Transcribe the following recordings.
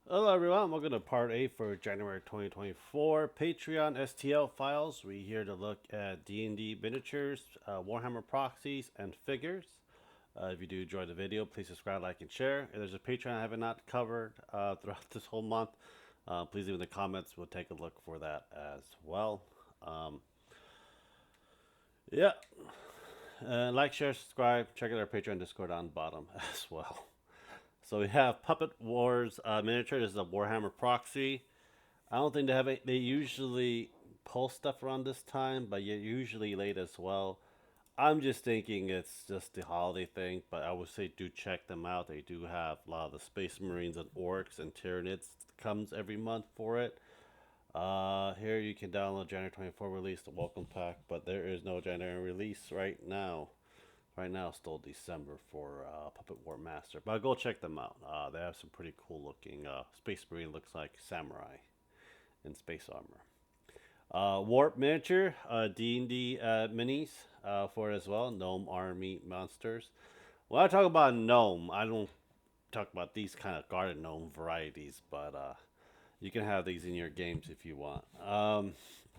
Hello everyone, welcome to part 8 for January 2024 Patreon STL files. We're here to look at D&D miniatures, Warhammer proxies, and figures. If you do enjoy the video, please subscribe, like, and share. If there's a Patreon I have not covered throughout this whole month, please leave in the comments. We'll take a look for that as well. Um, yeah, like, share, subscribe. Check out our Patreon Discord on the bottom as well. So we have Puppet Wars miniature. This is a Warhammer proxy. I don't think they have they usually post stuff around this time, but you're usually late as well. I'm just thinking it's just the holiday thing, but I would say do check them out. They do have a lot of the Space Marines and Orcs and Tyranids comes every month for it. Here you can download January 24 release, the welcome pack, but there is no January release right now. Right now, it's still December for Puppet War Master, but go check them out. They have some pretty cool looking Space Marine looks like samurai in space armor. Warp miniature, D&D minis for it as well. Gnome army monsters. When I talk about gnome, I don't talk about these kind of garden gnome varieties, but you can have these in your games if you want.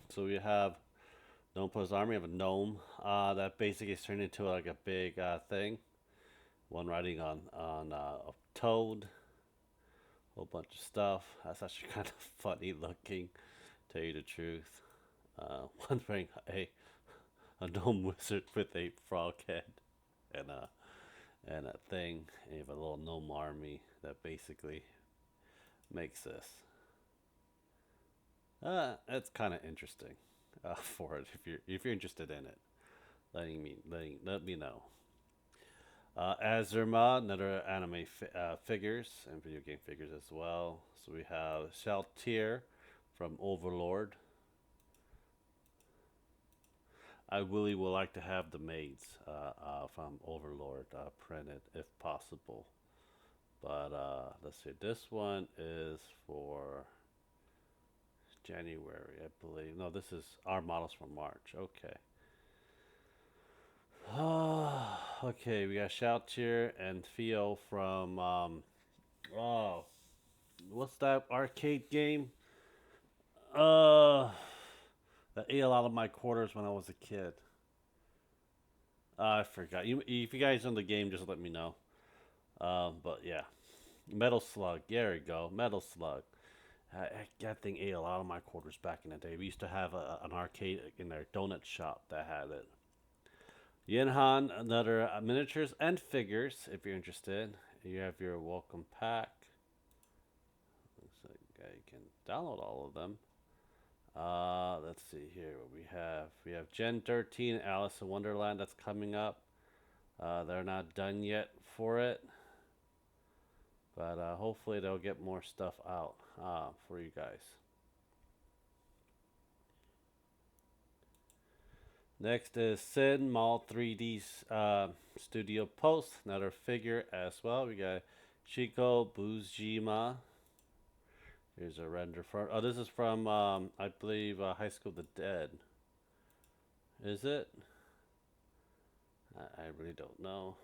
So we have Gnome plus army. We have a gnome that basically is turned into like a big thing. One riding on a toad. A whole bunch of stuff. That's actually kind of funny looking, tell you the truth. One wearing a gnome wizard with a frog head and a thing. And you have a little gnome army that basically makes this. That's kind of interesting for it if you're interested in it. Let me know. Azurma, another anime figures and video game figures as well. So we have Shaltir from Overlord. I really would like to have the maids from Overlord printed if possible. But let's see, this one is for January, I believe. No, this is our models from March. Okay. Okay, we got Shaltir and Theo from oh, what's that arcade game? Uh, that ate a lot of my quarters when I was a kid. I forgot. If you guys know the game, just let me know. But yeah, Metal Slug. There we go. Metal Slug. That thing ate a lot of my quarters back in the day. We used to have an arcade in our donut shop that had it. Yinhan, another miniatures and figures, if you're interested. You have your welcome pack. Looks like you can download all of them. Let's see here what we have. We have Gen 13, Alice in Wonderland that's coming up. They're not done yet for it, but hopefully they'll get more stuff out for you guys. Next is Sin Mall 3D Studio Post, another figure as well. We got Chico Buzjima. Here's a render from. Oh, this is from I believe High School of the Dead. Is it? I really don't know.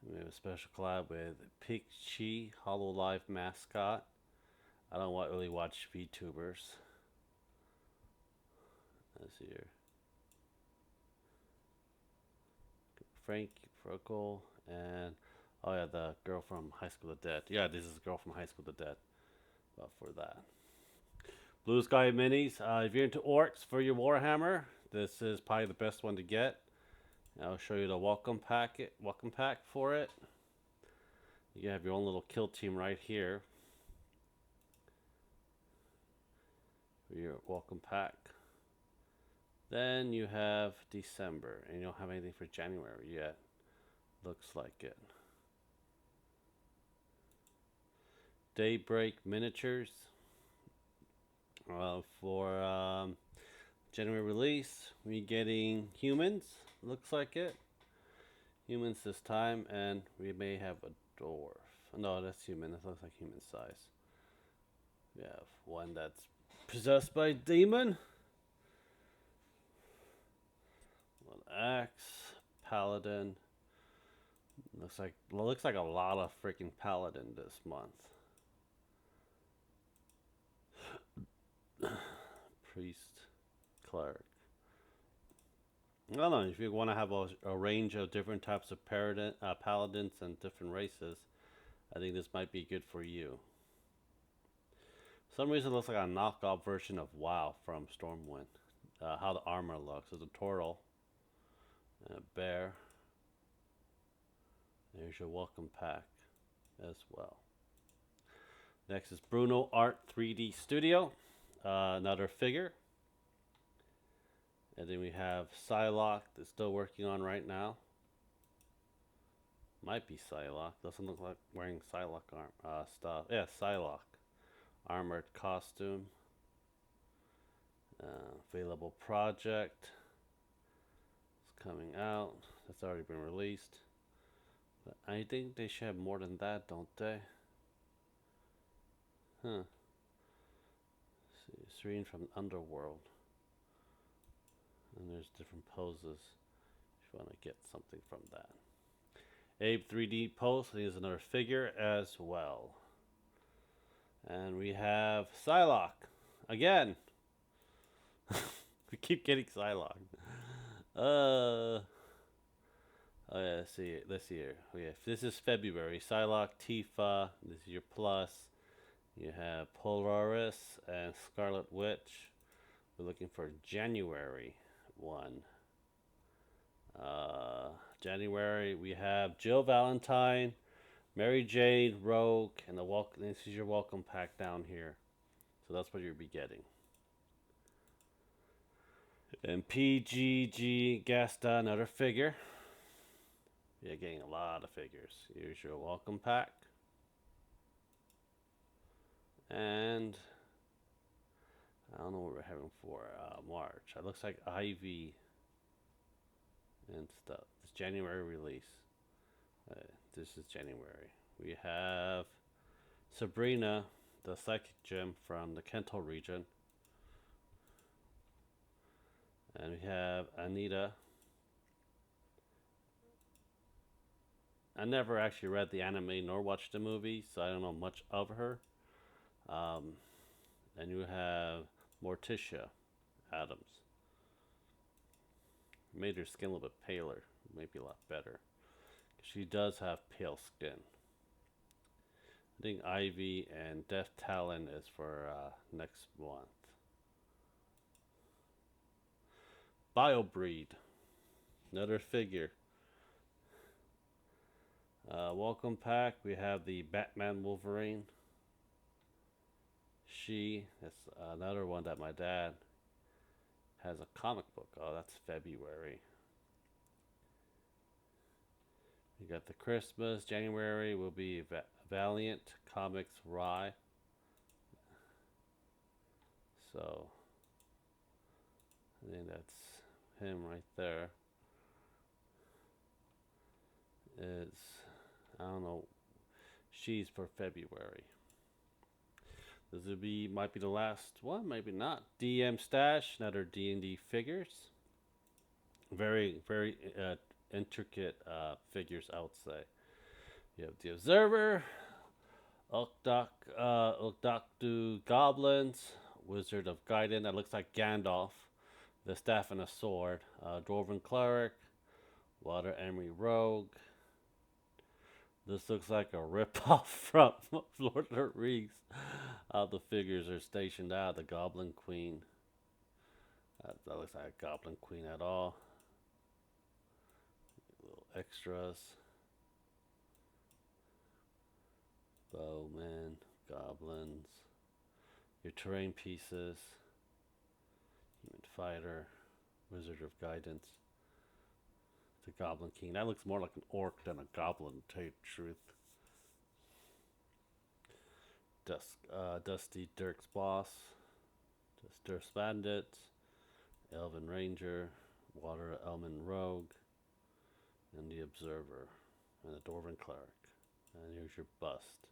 We have a special collab with Pikachu Hollow Live mascot. I don't really watch VTubers. Let's see here. Frank Frockel and oh yeah, the girl from High School of the Dead. Yeah, this is the girl from High School of the Dead. But for that. Blue Sky Minis. If you're into orcs for your Warhammer, this is probably the best one to get. I'll show you the welcome pack for it. You have your own little kill team right here. For your welcome pack. Then you have December, and you don't have anything for January yet. Looks like it. Daybreak Miniatures. For January release, we're getting humans. Looks like it. Humans this time, and we may have a dwarf. No, that's human. That looks like human size. We have one that's possessed by a demon. One axe, paladin. Looks like a lot of freaking paladin this month. Priest, Cleric. I don't know, if you want to have a range of different types of paladins and different races, I think this might be good for you. For some reason, it looks like a knockoff version of WoW from Stormwind. How the armor looks. There's a turtle and a bear. There's your welcome pack as well. Next is Bruno Art 3D Studio. Another figure. And then we have Psylocke that's still working on right now. Might be Psylocke. Doesn't look like wearing Psylocke stuff. Yeah, Psylocke. Armored costume. Available project. It's coming out. That's already been released. But I think they should have more than that, don't they? Huh. See, Serene from Underworld. And there's different poses if you want to get something from that. Abe 3D pose, I think is another figure as well. And we have Psylocke again. We keep getting Psylocke. Oh yeah, let's see here. Oh yeah, this is February. Psylocke, Tifa. This is your plus. You have Polaris and Scarlet Witch. We're looking for January 1. January, we have Jill Valentine, Mary Jane, Rogue, and this is your welcome pack down here. So that's what you'll be getting. And PGG Gasta, another figure. You're getting a lot of figures. Here's your welcome pack. And I don't know what we're having for March. It looks like Ivy and stuff. It's January release. This is January. We have Sabrina, the psychic gem from the Kanto region. And we have Anita. I never actually read the anime nor watched the movie, so I don't know much of her. And you have Morticia Adams. Made her skin a little bit paler, maybe a lot better. She does have pale skin. I think Ivy and Death Talon is for next month. Biobreed, another figure. Welcome pack, we have the Batman Wolverine. That's another one that my dad has a comic book. Oh, that's February. We got the Christmas. January will be Valiant Comics Rye. So I think that's him right there. It's, I don't know, she's for February. This might be the last one, maybe not. DM Stash, another D&D figures. Very, very intricate figures, I would say. You have the Observer, Ukdakdu Goblins, Wizard of Gaiden, that looks like Gandalf, the Staff and a Sword, Dwarven Cleric, Water Emery Rogue. This looks like a rip-off from Lord of the Rings. The figures are stationed out. The Goblin Queen. That looks like a Goblin Queen at all. Little extras. Bowmen, goblins. Your terrain pieces. Human Fighter. Wizard of Guidance. The Goblin King. That looks more like an orc than a goblin, to tell you the truth. Dusty Dirk's Boss. Durst Bandit. Elven Ranger. Water Elven Rogue. And the Observer. And the Dwarven Cleric. And here's your bust.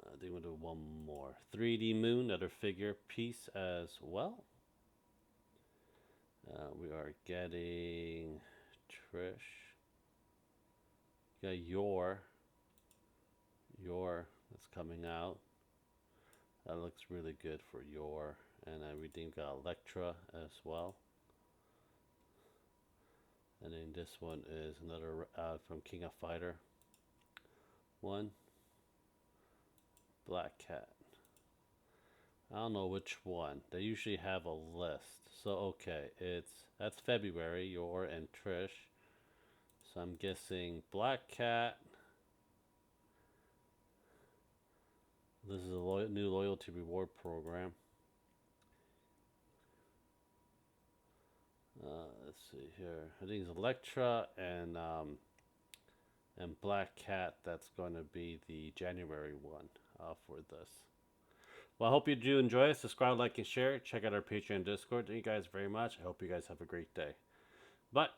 I think we'll do one more. 3D Moon, another figure piece as well. We are getting Trish. Yeah, Your that's coming out. That looks really good for your. And I redeemed got Electra as well. And then this one is another from King of Fighter. One Black Cat. I don't know which one. They usually have a list. So okay, that's February, your and Trish. So I'm guessing Black Cat. This is a new loyalty reward program. Let's see here. I think it's Electra and Black Cat. That's going to be the January one for this. Well, I hope you do enjoy it. Subscribe, like, and share. Check out our Patreon and Discord. Thank you guys very much. I hope you guys have a great day. Bye.